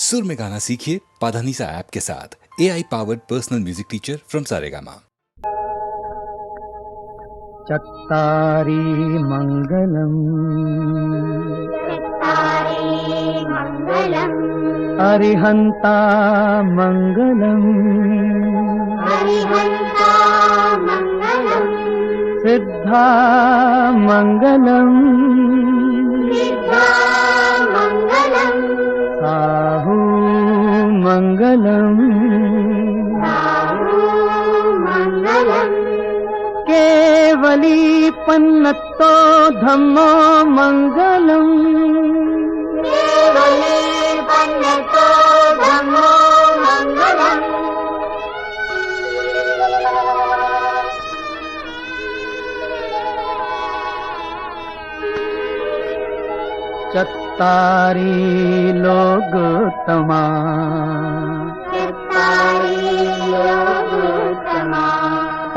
सुर में गाना सीखिए पाधानीसा ऐप के साथ। AI powered personal music teacher from Saregama. चत्तारी मंगलम अरिहंता मंगलम सिद्धा मंगलम साहू मंगलम केवली पन्नतो धम्मो मंगलम चत्तारी लोग तमा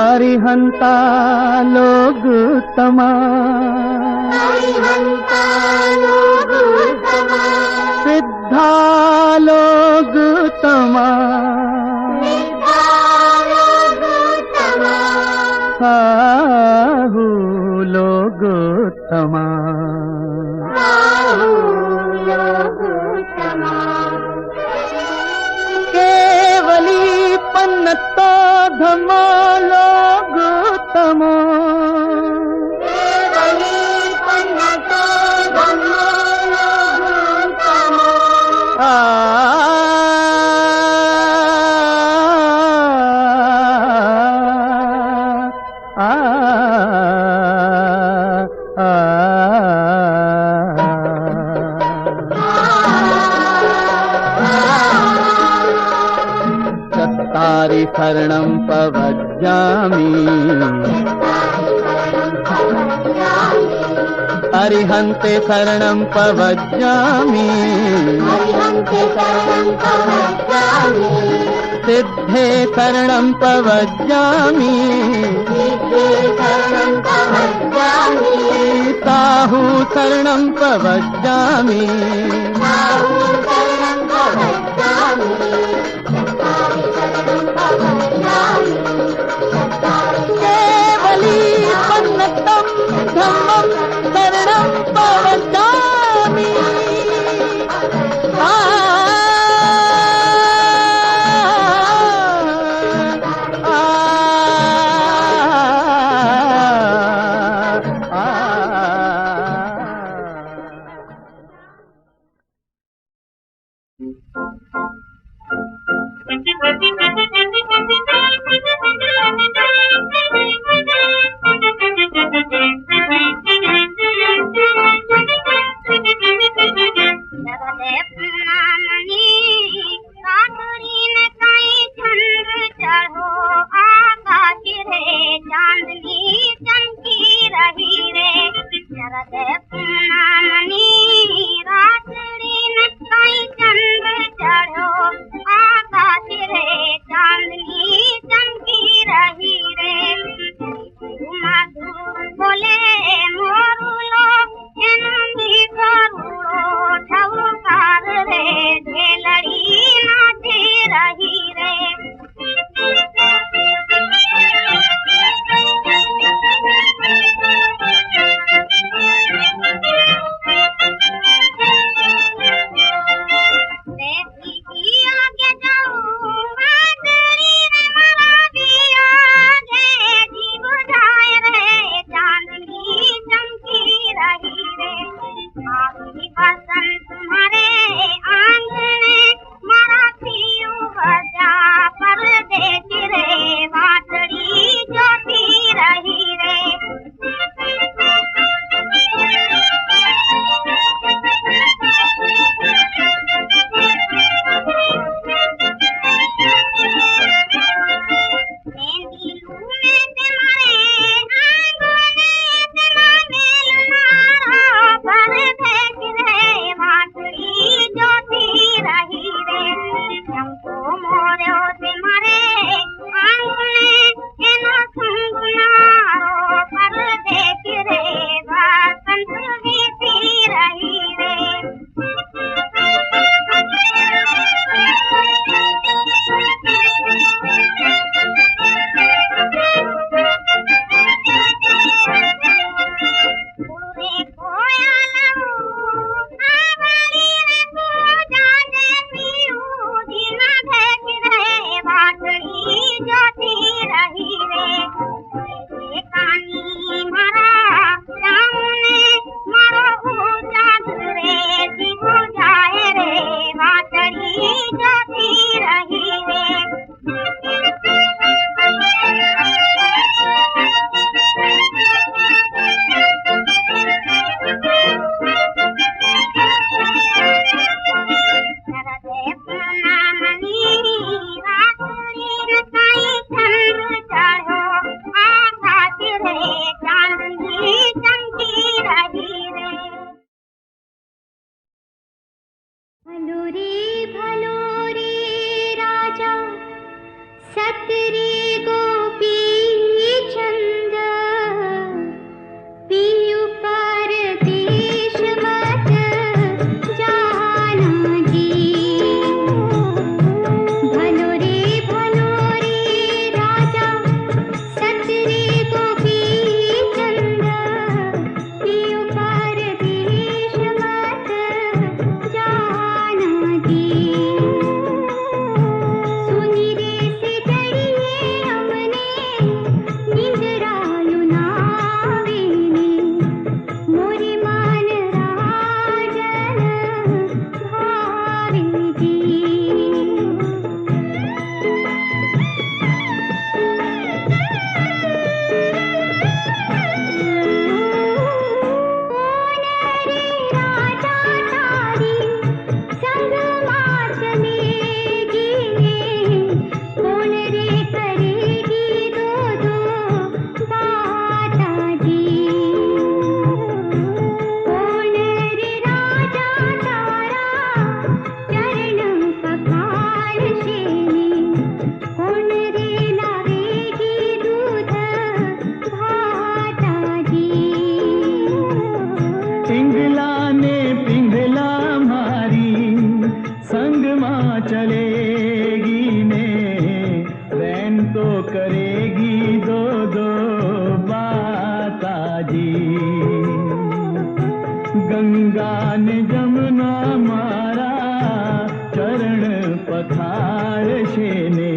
अरिहंता लोग तमा सिद्धा लोग तमा साहू लोग तमा केवली पन्नतो धम्मो लोग तमो चत्तारि शरणं पवज्जामि अरिहन्ते शरणं पवज्जामि सिद्धे शरणं पवज्जामि साहू शरणं पवज्जामि केवली पन्नतं धम्मं शरणं पवज्जामि सतरी गोपी छंद पियु परदेश मत जाना जी भलो रे राजा सतरी गोपी चंद पियु परदेश मत जाना जी सुनी रे से जड़िए हमने निंदरायु नावेने मोरी मान राजन भावे जी राजा तारी संग माचलेगी कौन रे करेगी दो दो बाता जी कौन रे राजा तारा चरण पखार शेने कौन रे लावेगी दूध भाता जी पिंगला ने पिंगला मारी संग माँ चलेगी ने रैन तो करेगी दो दो बाता जी गंगा ने जमुना मारा चरण पखार शेने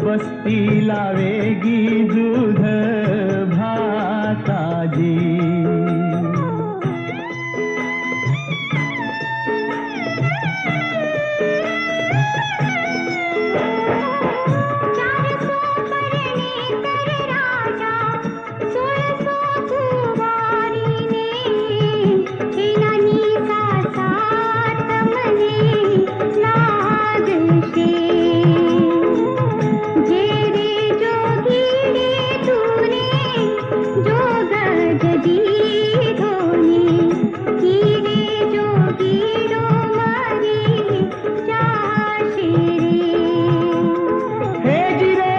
बस्ती लावेगी दूध भाता जी चार सौ परने कर राजा 1600 कुवारी ने नानी सा साथ मने लाग से जे रे जोगी रे तूने जोग जदी धोनी की रे जोगी रो मारी चाशे रे हे जिरे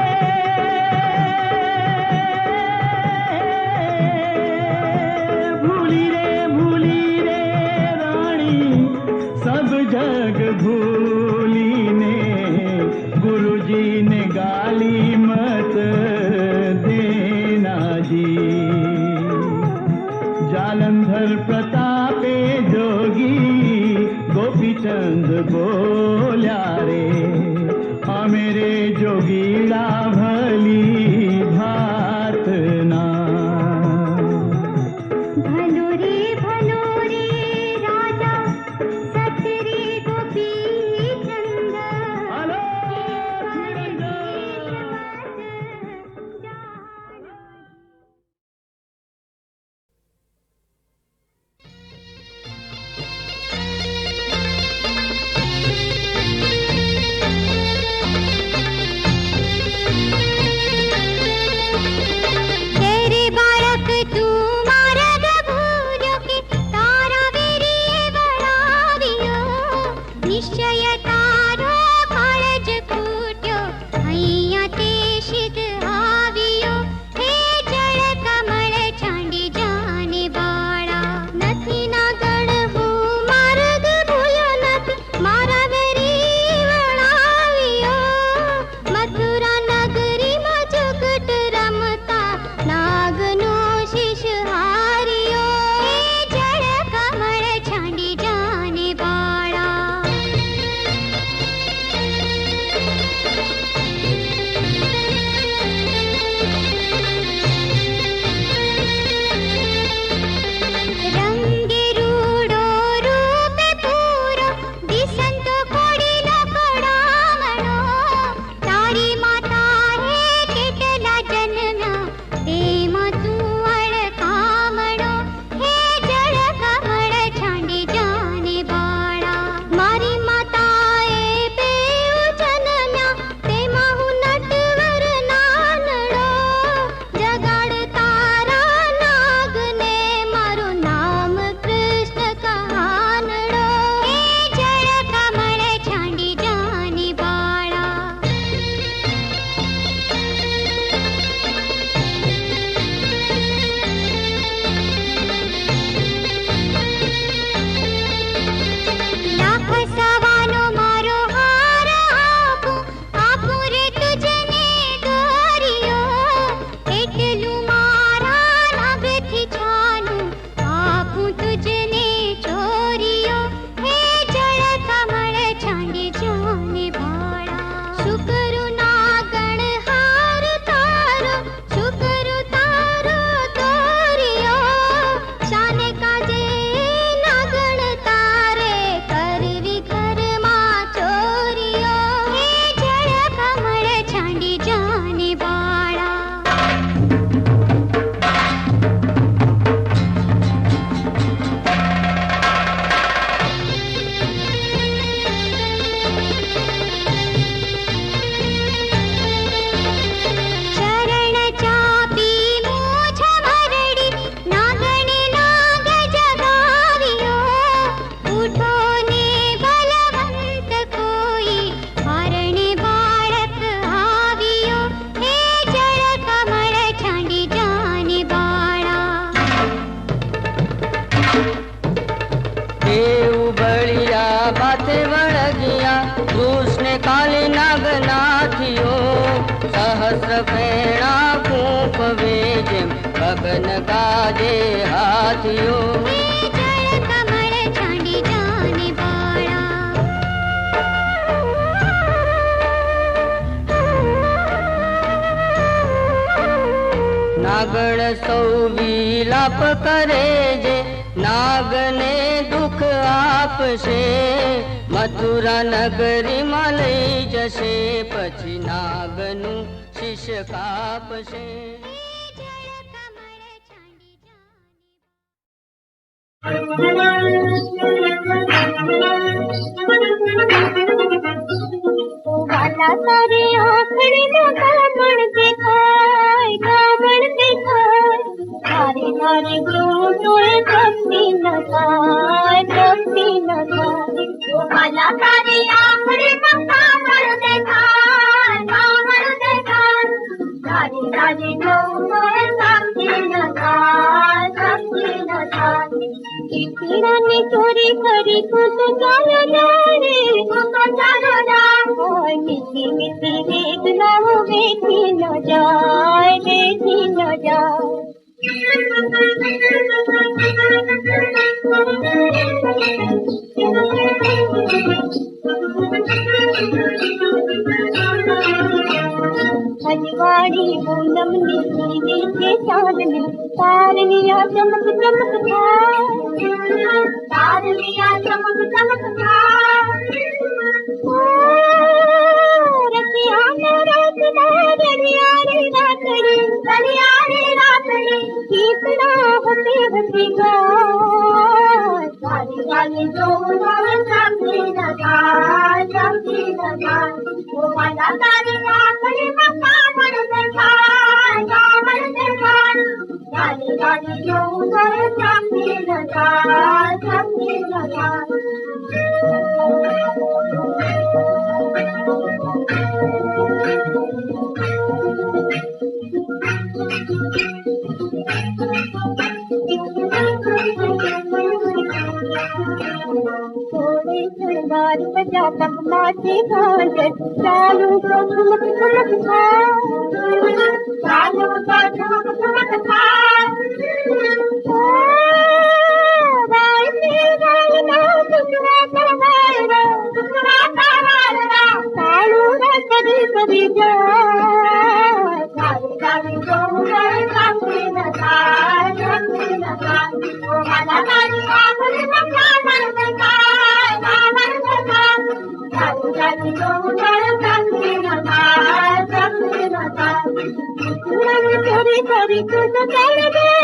भूली रे रानी सब जग भूली ने गुरुजी ने गाली मत देना जी जालंधर प्रतापे जोगी गोपीचंद बोल्या रे मेरे जोगीड़ा भली भात ना भलो रे राजा सतरी गोपी चंद हेलो जाना फेणा फूंकवे जेम गगन गाजे हाथियो जल कमल छांडी जाने बाळा नागण सौ विलाप करे जे नागने दुख आपशे मथुरा नगरी માં લઈ જશે પછી નાગનું શીશ કાપશે वाला सारे आखड़ी में कामण दिखाए तारे तारे क्यों तोए कभी न खाए वाला सारे आखड़ी में कामण दिखाए तारे तारे क्यों तोए कभी न खाए कीड़ा ने चोरी करी खुद जानो जाने और मिट्टी मिट्टी वेदना हो देखी न जाए हजवाड़ी पूनम नीली के चांदनी तारनिया चमक चमक था रतिया में रात गलिया रे रातड़ी कितना होते होते गाली जो सामने लगा वो वाला तारी आखड़ी में कामड़ देखा गाली जो सामने लगा थोड़े शृंगार बजा तक माथे भांजट चालू तो झुमक झुमक था राय से राय ना दुसरा तवारा कालू ना कभी कभी जा गाली जो सामने लगा वो वाला तारी आखड़ी में कामड़ देखा गाली जो सामने लगा चोरी करी खुद चल गई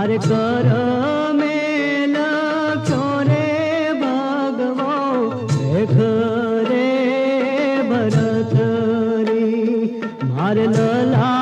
મારે કર મેલ ક્યો રે ભગવો દેખ રે ભરત રી મારે લલા